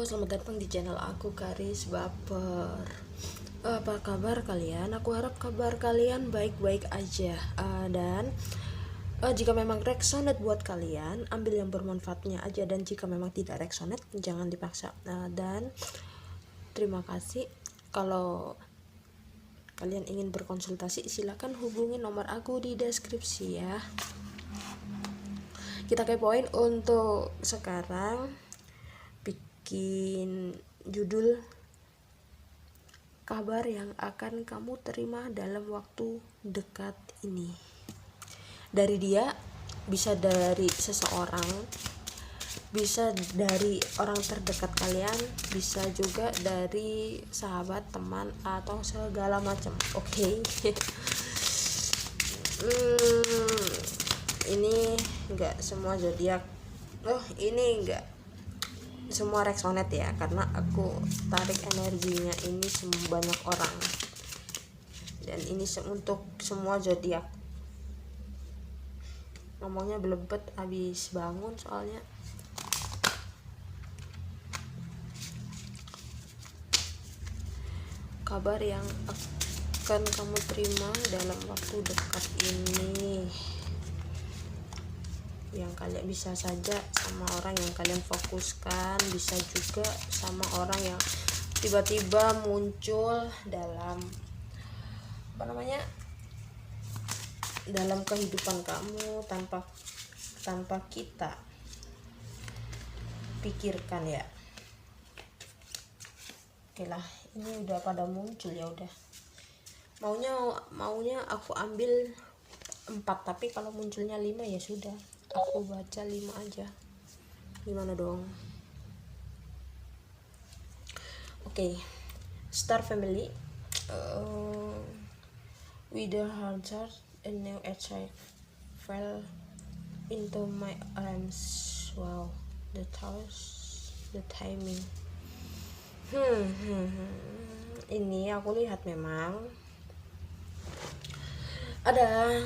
Selamat datang di channel aku, Karis Baper. Apa kabar kalian? Aku harap kabar kalian baik-baik aja. Jika memang resonate buat kalian, ambil yang bermanfaatnya aja. Dan jika memang tidak resonate, jangan dipaksa. Dan terima kasih. Kalau kalian ingin berkonsultasi, silakan hubungi nomor aku di deskripsi ya. Kita kepoin untuk sekarang. Bikin judul kabar yang akan kamu terima dalam waktu dekat ini. Dari dia, bisa dari seseorang, bisa dari orang terdekat kalian, bisa juga dari sahabat, teman, atau segala macam. Oke. Ini enggak semua zodiak. Ini enggak semua resonate ya, karena aku tarik energinya ini banyak orang, dan ini untuk semua zodiak. Ngomongnya belebet, habis bangun soalnya. Kabar yang akan kamu terima dalam waktu dekat ini, yang kalian bisa saja sama orang yang kalian fokuskan, bisa juga sama orang yang tiba-tiba muncul dalam dalam kehidupan kamu tanpa kita pikirkan ya. Oke lah, ini udah pada muncul ya udah. Maunya aku ambil 4, tapi kalau munculnya 5 ya sudah, aku baca 5 aja. Gimana dong? Oke. Star family, with the heart, a new attack fell into my arms. Wow, the timing. Ini aku lihat memang ada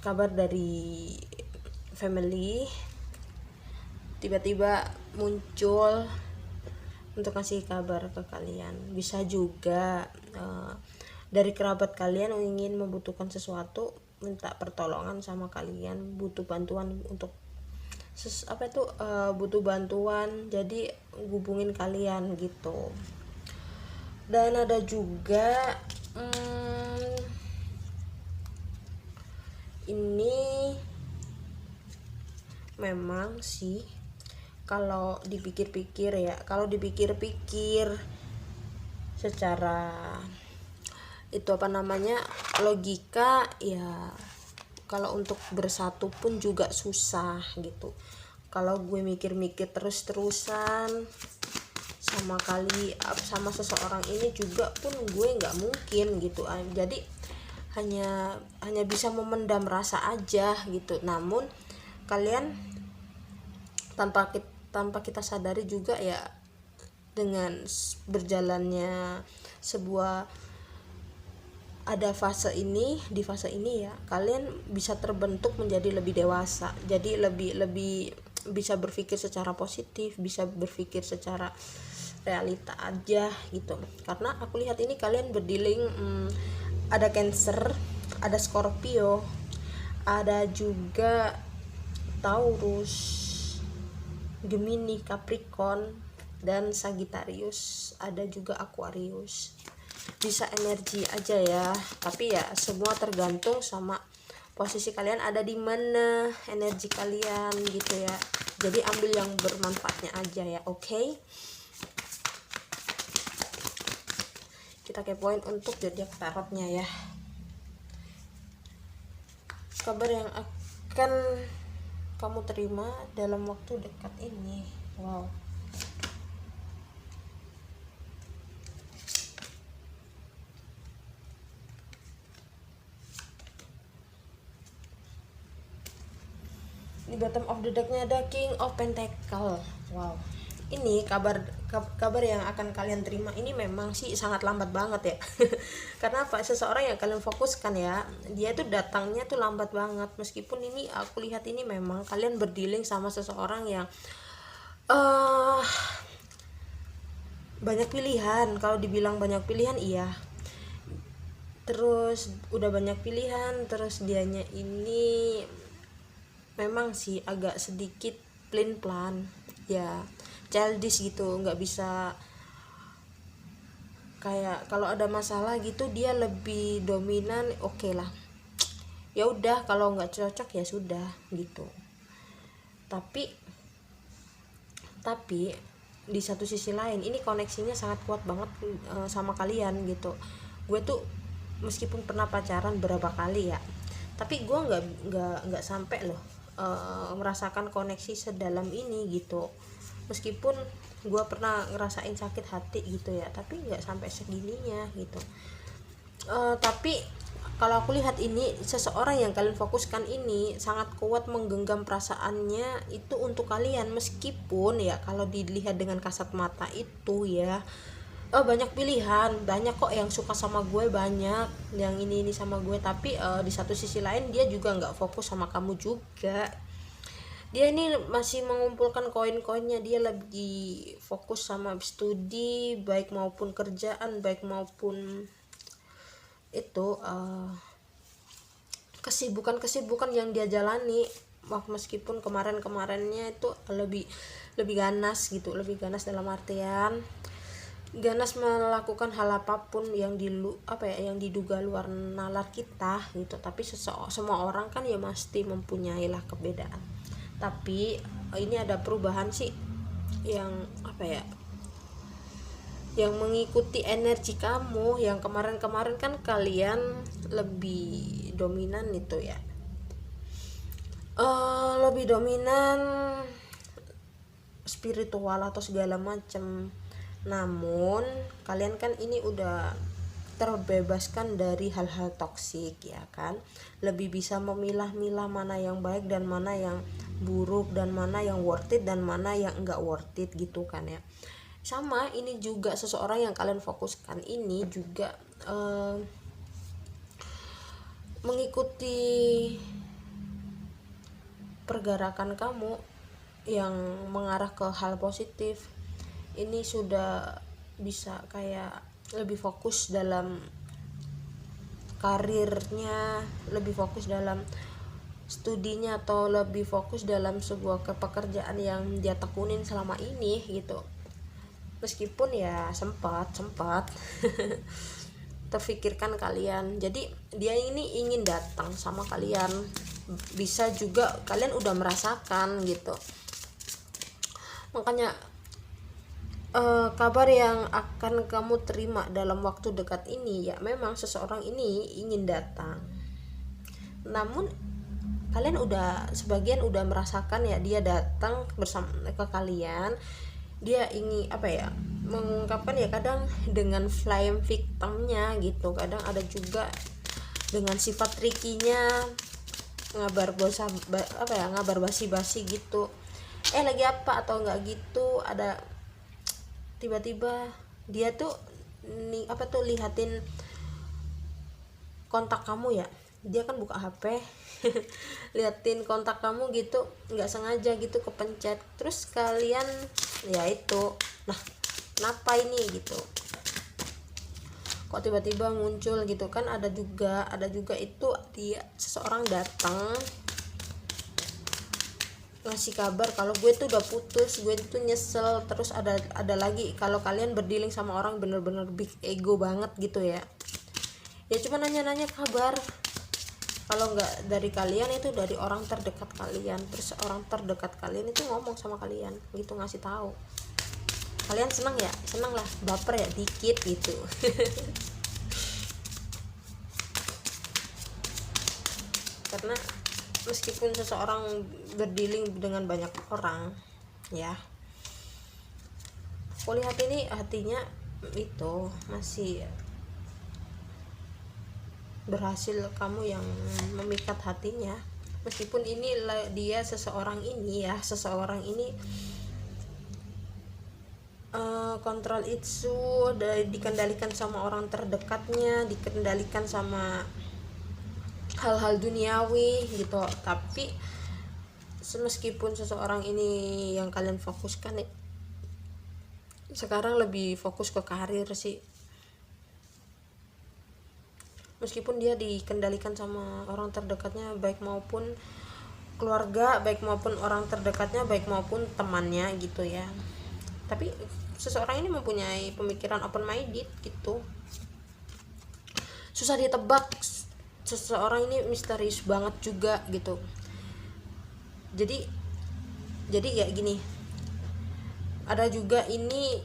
kabar dari family tiba-tiba muncul untuk kasih kabar ke kalian. Bisa juga dari kerabat kalian ingin membutuhkan sesuatu, minta pertolongan sama kalian, butuh bantuan untuk butuh bantuan, jadi hubungin kalian gitu. Dan ada juga ini memang sih kalau dipikir-pikir secara logika ya, kalau untuk bersatu pun juga susah gitu. Kalau gue mikir-mikir terus-terusan sama seseorang ini juga pun gue nggak mungkin gitu. Jadi hanya bisa memendam rasa aja gitu. Namun kalian tanpa kita sadari juga ya, dengan berjalannya di fase ini ya, kalian bisa terbentuk menjadi lebih dewasa, jadi lebih bisa berpikir secara positif, bisa berpikir secara realita aja gitu. Karena aku lihat ini kalian berdealing ada Cancer, ada Scorpio, ada juga Taurus, Gemini, Capricorn, dan Sagittarius, ada juga Aquarius. Bisa energi aja ya, tapi ya semua tergantung sama posisi kalian ada di mana, energi kalian gitu ya. Jadi ambil yang bermanfaatnya aja ya. Oke. Kita kepoin untuk zodiak tarotnya ya. Kabar yang akan kamu terima dalam waktu dekat ini. Wow. Di bottom of the decknya ada King of Pentacle. Wow. Ini kabar yang akan kalian terima ini memang sih sangat lambat banget ya. Karena apa? Seseorang yang kalian fokuskan ya, dia tuh datangnya tuh lambat banget. Meskipun ini aku lihat ini memang kalian berdealing sama seseorang yang banyak pilihan. Kalau dibilang banyak pilihan, iya, terus udah banyak pilihan, terus dianya ini memang sih agak sedikit plain plan ya, childish gitu, nggak bisa kayak kalau ada masalah gitu dia lebih dominan. Oke lah, ya udah, kalau nggak cocok ya sudah gitu. Tapi di satu sisi lain ini koneksinya sangat kuat banget sama kalian gitu. Gue tuh meskipun pernah pacaran berapa kali ya, tapi gue nggak sampai loh merasakan koneksi sedalam ini gitu. Meskipun gue pernah ngerasain sakit hati gitu ya, tapi nggak sampai segininya gitu. Tapi kalau aku lihat ini, seseorang yang kalian fokuskan ini sangat kuat menggenggam perasaannya itu untuk kalian. Meskipun ya kalau dilihat dengan kasat mata itu ya, banyak pilihan, banyak kok yang suka sama gue, banyak yang ini sama gue. Tapi di satu sisi lain dia juga nggak fokus sama kamu juga. Dia ini masih mengumpulkan koin-koinnya, dia lagi fokus sama studi, baik maupun kerjaan, baik maupun itu kesibukan yang dia jalani. Meskipun kemarinnya itu lebih ganas gitu, lebih ganas dalam artian ganas melakukan hal apapun yang yang diduga luar nalar kita gitu. Tapi semua orang kan ya mesti mempunyai lah kebedaan. Tapi ini ada perubahan sih yang yang mengikuti energi kamu. Yang kemarin-kemarin kan kalian lebih dominan itu ya, lebih dominan spiritual atau segala macam. Namun kalian kan ini udah terbebaskan dari hal-hal toksik ya kan, lebih bisa memilah-milah mana yang baik dan mana yang buruk, dan mana yang worth it dan mana yang enggak worth it gitu kan ya. Sama ini juga seseorang yang kalian fokuskan ini juga mengikuti pergerakan kamu yang mengarah ke hal positif. Ini sudah bisa kayak lebih fokus dalam karirnya, lebih fokus dalam studinya, atau lebih fokus dalam sebuah pekerjaan yang dia tekunin selama ini gitu. Meskipun ya sempat terfikirkan kalian. Jadi dia ini ingin datang sama kalian, bisa juga kalian udah merasakan gitu. Makanya kabar yang akan kamu terima dalam waktu dekat ini ya, memang seseorang ini ingin datang. Namun kalian sebagian udah merasakan ya, dia datang bersama ke kalian. Dia ingin mengungkapkan ya, kadang dengan flying victimnya gitu, kadang ada juga dengan sifat trikinya, ngabar basi-basi gitu. Lagi apa atau enggak gitu, ada tiba-tiba dia tuh lihatin kontak kamu ya, dia kan buka HP liatin kontak kamu gitu, nggak sengaja gitu kepencet, terus kalian ya itu, nah kenapa ini gitu, kok tiba-tiba muncul gitu kan. Ada juga itu dia, seseorang datang ngasih kabar kalau gue tuh udah putus, gue tuh nyesel. Terus ada lagi kalau kalian berdealing sama orang bener-bener big ego banget gitu ya cuma nanya-nanya kabar. Kalau nggak dari kalian, itu dari orang terdekat kalian. Terus orang terdekat kalian itu ngomong sama kalian gitu, ngasih tahu. Kalian senang lah, baper ya dikit gitu karena meskipun seseorang berdealing dengan banyak orang ya, aku lihat ini hatinya itu masih berhasil kamu yang memikat hatinya. Meskipun ini seseorang ini kontrol itu dikendalikan sama orang terdekatnya, dikendalikan sama hal-hal duniawi gitu. Tapi meskipun seseorang ini yang kalian fokuskan sekarang lebih fokus ke karir sih, meskipun dia dikendalikan sama orang terdekatnya, baik maupun keluarga, baik maupun orang terdekatnya, baik maupun temannya gitu ya. Tapi seseorang ini mempunyai pemikiran open minded gitu, susah ditebak. Seseorang ini misterius banget juga gitu. Jadi ya gini, ada juga ini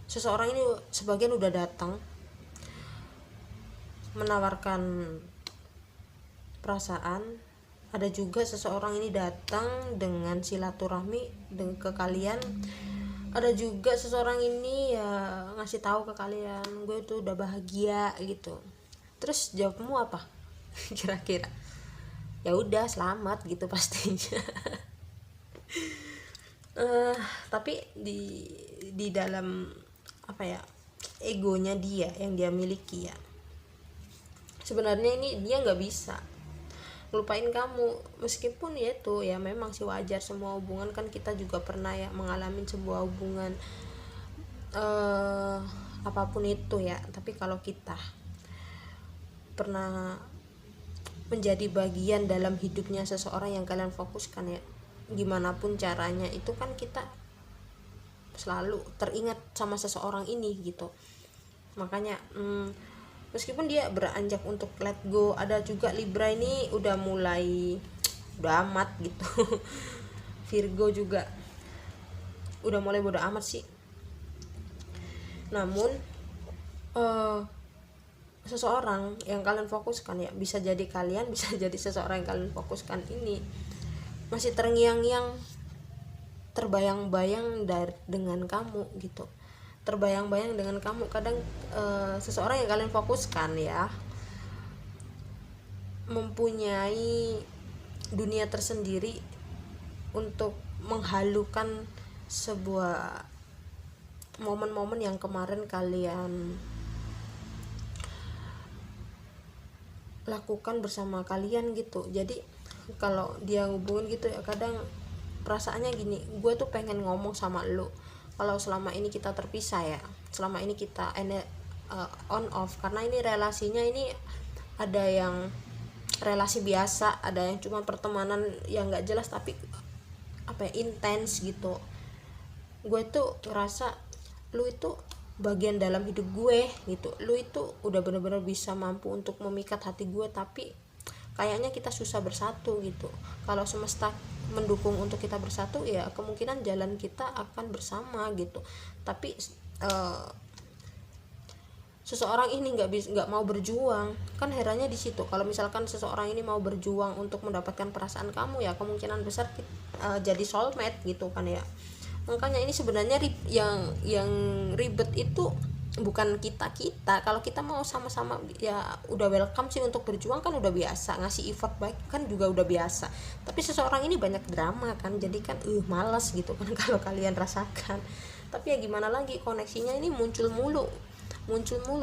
seseorang ini sebagian udah datang menawarkan perasaan, ada juga seseorang ini datang dengan silaturahmi ke kalian, ada juga seseorang ini ya ngasih tahu ke kalian gue tuh udah bahagia gitu. Terus jawabmu apa? Kira-kira ya udah selamat gitu pastinya. Tapi di dalam apa ya, egonya dia yang dia miliki ya, sebenarnya ini dia nggak bisa ngelupain kamu. Meskipun ya itu ya memang sih wajar, semua hubungan kan kita juga pernah ya mengalami sebuah hubungan apapun itu ya. Tapi kalau kita pernah menjadi bagian dalam hidupnya seseorang yang kalian fokuskan ya, gimana pun caranya itu kan kita selalu teringat sama seseorang ini gitu. Makanya meskipun dia beranjak untuk let go, ada juga Libra ini udah amat gitu. Virgo juga udah mulai bodo amat sih. Namun seseorang yang kalian fokuskan ya, bisa jadi kalian, bisa jadi seseorang yang kalian fokuskan ini masih terngiang-ngiang, terbayang-bayang dengan kamu gitu, terbayang-bayang dengan kamu. Kadang seseorang yang kalian fokuskan ya mempunyai dunia tersendiri untuk menghalukan sebuah momen-momen yang kemarin kalian lakukan bersama kalian gitu. Jadi kalau dia ngubungin gitu ya, kadang perasaannya gini, gue tuh pengen ngomong sama lo kalau selama ini kita terpisah ya, selama ini kita on off, karena ini relasinya ini ada yang relasi biasa, ada yang cuma pertemanan yang nggak jelas tapi apa ya, intens gitu. Gue tuh ngerasa lu itu bagian dalam hidup gue gitu, lu itu udah bener-bener bisa mampu untuk memikat hati gue, tapi kayaknya kita susah bersatu gitu. Kalau semesta mendukung untuk kita bersatu ya kemungkinan jalan kita akan bersama gitu. Tapi seseorang ini nggak mau berjuang, kan herannya di situ. Kalau misalkan seseorang ini mau berjuang untuk mendapatkan perasaan kamu ya kemungkinan besar jadi soulmate gitu kan ya. Makanya ini sebenarnya yang ribet itu bukan kita. Kalau kita mau sama-sama ya udah welcome sih untuk berjuang, kan udah biasa, ngasih effort baik kan juga udah biasa. Tapi seseorang ini banyak drama kan, jadi kan malas gitu kan kalau kalian rasakan. Tapi ya gimana lagi, koneksinya ini muncul mulu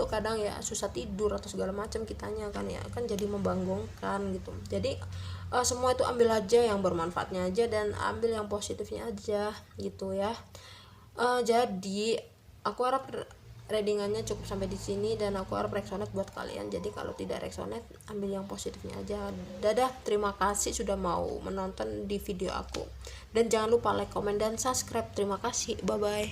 kadang ya susah tidur atau segala macam kitanya kan ya, kan jadi membangunkan gitu. Jadi semua itu ambil aja yang bermanfaatnya aja dan ambil yang positifnya aja gitu ya. Jadi aku harap readingannya cukup sampai di sini dan aku harap resonate buat kalian. Jadi kalau tidak resonate, ambil yang positifnya aja. Dadah, terima kasih sudah mau menonton di video aku. Dan jangan lupa like, comment, dan subscribe. Terima kasih. Bye bye.